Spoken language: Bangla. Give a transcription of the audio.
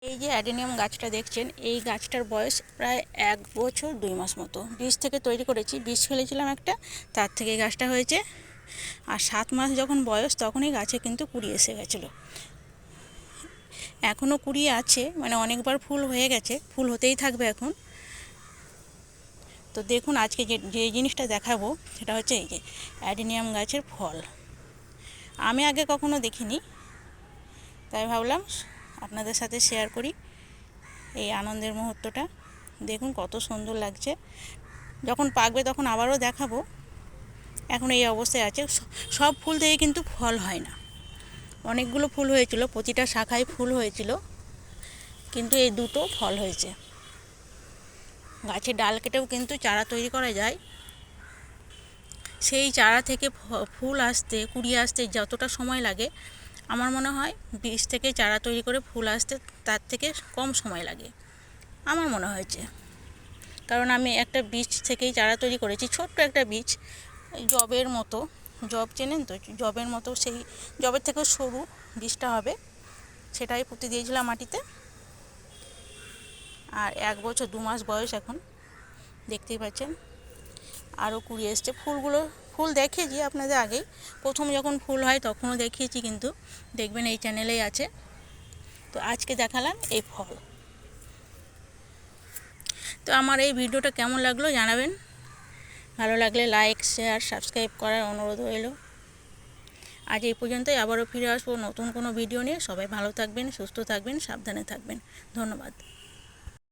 এই যে অ্যাডেনিয়াম গাছটা দেখছেন, এই গাছটার বয়স প্রায় 1 বছর 2 মাস মতো। বীজ থেকে তৈরি করেছি, বীজ ফেলেছিলাম একটা, তার থেকে গাছটা হয়েছে। আর 7 মাস যখন বয়স তখনই গাছে কিন্তু কুড়ি এসে গেছিলো। এখনও কুড়ি আছে, মানে অনেকবার ফুল হয়ে গেছে, ফুল হতেই থাকবে এখন। তো দেখুন আজকে যে জিনিসটা দেখাবো সেটা হচ্ছে এই যে অ্যাডেনিয়াম গাছের ফল। আমি আগে কখনো দেখিনি, তাই ভাবলাম আপনাদের সাথে শেয়ার করি এই আনন্দের মুহূর্তটা। দেখুন কত সুন্দর লাগছে। যখন পাকবে তখন আবারও দেখাবো। এখন এই অবস্থায় আছে। সব ফুল থেকে কিন্তু ফল হয় না, অনেকগুলো ফুল হয়েছিল, প্রতিটা শাখায় ফুল হয়েছিল, কিন্তু এই দুটো ফল হয়েছে। গাছের ডাল কেটেও কিন্তু চারা তৈরি করা যায়। সেই চারা থেকে ফুল আসতে, কুড়ি আসতে যতটা সময় লাগে, আমার মনে হয় বীজ থেকে চারা তৈরি করে ফুল আসতে তার থেকে কম সময় লাগে, আমার মনে হয়েছে। কারণ আমি একটা বীজ থেকেই চারা তৈরি করেছি, ছোট্ট একটা বীজ, জবের মতো। জব চেনেন তো, জবের মতো, সেই জবের থেকেও সরু বীজটা হবে, সেটাই পুঁতে দিয়েছিলাম মাটিতে। আর 1 বছর 2 মাস বয়স এখন, দেখতেই পাচ্ছেন। আরও কুড়ি এসছে। ফুল দেখিয়েছি আপনাদের আগেই, প্রথম যখন ফুল হয় তখনও দেখিয়েছি, কিন্তু দেখবেন এই চ্যানেলেই আছে। তো আজকে দেখালাম এই ফল। তো আমার এই ভিডিওটা কেমন লাগলো জানাবেন। ভালো লাগলে লাইক, শেয়ার, সাবস্ক্রাইব করার অনুরোধ রইল। আজ এই পর্যন্তই, আবারও ফিরে আসবো নতুন কোনো ভিডিও নিয়ে। সবাই ভালো থাকবেন, সুস্থ থাকবেন, সাবধানে থাকবেন। ধন্যবাদ।